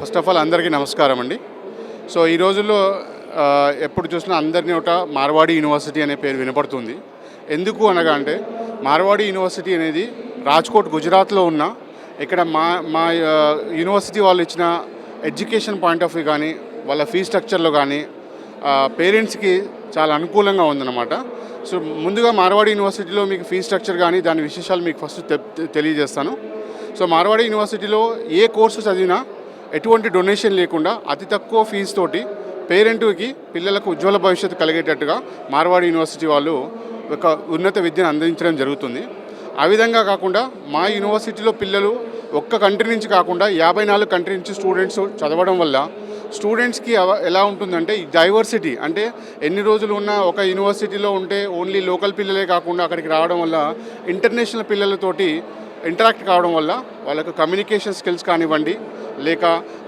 First of all అందరికీ నమస్కారం అండి. సో ఈ రోజుల్లో ఎప్పుడు చూసినా అందరినీ ఒక మార్వాడి యూనివర్సిటీ అనే పేరు వినపడుతుంది. ఎందుకు అనగా అంటే మార్వాడి యూనివర్సిటీ అనేది రాజ్కోట్ గుజరాత్లో ఉన్న ఇక్కడ మా మా యూనివర్సిటీ వాళ్ళు ఇచ్చిన ఎడ్యుకేషన్ పాయింట్ ఆఫ్ వ్యూ కానీ వాళ్ళ ఫీ స్ట్రక్చర్లో కానీ పేరెంట్స్కి చాలా అనుకూలంగా ఉందన్నమాట. సో ముందుగా మార్వాడి యూనివర్సిటీలో మీకు ఫీ స్ట్రక్చర్ కానీ దాని విశేషాలు మీకు ఫస్ట్ తెలియజేస్తాను. సో మార్వాడి యూనివర్సిటీలో ఏ కోర్సు చదివినా ఎటువంటి డొనేషన్ లేకుండా అతి తక్కువ ఫీజు తోటి పేరెంట్కి పిల్లలకు ఉజ్వల భవిష్యత్తు కలిగేటట్టుగా మార్వాడి యూనివర్సిటీ వాళ్ళు ఒక ఉన్నత విద్యను అందించడం జరుగుతుంది. ఆ విధంగా కాకుండా మా యూనివర్సిటీలో పిల్లలు ఒక్క కంట్రీ నుంచి కాకుండా 54 కంట్రీ నుంచి స్టూడెంట్స్ చదవడం వల్ల స్టూడెంట్స్కి ఎలా ఉంటుందంటే డైవర్సిటీ అంటే ఎన్ని రోజులు ఉన్న ఒక యూనివర్సిటీలో ఉంటే ఓన్లీ లోకల్ పిల్లలే కాకుండా అక్కడికి రావడం వల్ల ఇంటర్నేషనల్ పిల్లలతోటి ఇంటరాక్ట్ కావడం వల్ల వాళ్ళకు కమ్యూనికేషన్ స్కిల్స్ కానివ్వండి లేక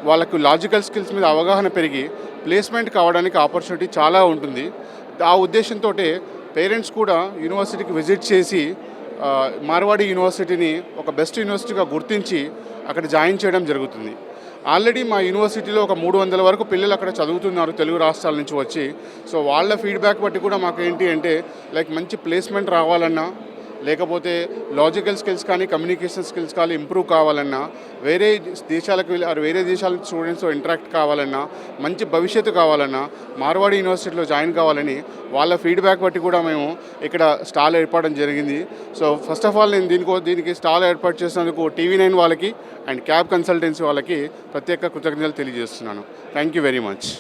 వాళ్ళకు లాజికల్ స్కిల్స్ మీద అవగాహన పెరిగి ప్లేస్మెంట్ కావడానికి ఆపర్చునిటీ చాలా ఉంటుంది. ఆ ఉద్దేశంతో పేరెంట్స్ కూడా యూనివర్సిటీకి విజిట్ చేసి మార్వాడి యూనివర్సిటీని ఒక బెస్ట్ యూనివర్సిటీగా గుర్తించి అక్కడ జాయిన్ చేయడం జరుగుతుంది. ఆల్రెడీ మా యూనివర్సిటీలో ఒక 300 వరకు పిల్లలు అక్కడ చదువుతున్నారు తెలుగు రాష్ట్రాల నుంచి వచ్చి. సో వాళ్ళ ఫీడ్బ్యాక్ బట్టి కూడా మాకు ఏంటి అంటే మంచి ప్లేస్మెంట్ రావాలన్నా లేకపోతే లాజికల్ స్కిల్స్ కానీ కమ్యూనికేషన్ స్కిల్స్ కానీ ఇంప్రూవ్ కావాలన్నా వేరే దేశాలకు వేరే దేశాల స్టూడెంట్స్తో ఇంటరాక్ట్ కావాలన్నా మంచి భవిష్యత్తు కావాలన్నా మార్వాడి యూనివర్సిటీలో జాయిన్ కావాలని వాళ్ళ ఫీడ్బ్యాక్ బట్టి కూడా మేము ఇక్కడ స్టాల్ ఏర్పడడం జరిగింది. సో ఫస్ట్ ఆఫ్ ఆల్ నేను దీనికి స్టాల్ ఏర్పాటు చేసినందుకు TV9 వాళ్ళకి అండ్ క్యాబ్ కన్సల్టెన్సీ వాళ్ళకి ప్రత్యేక కృతజ్ఞతలు తెలియజేస్తున్నాను. Thank you very much.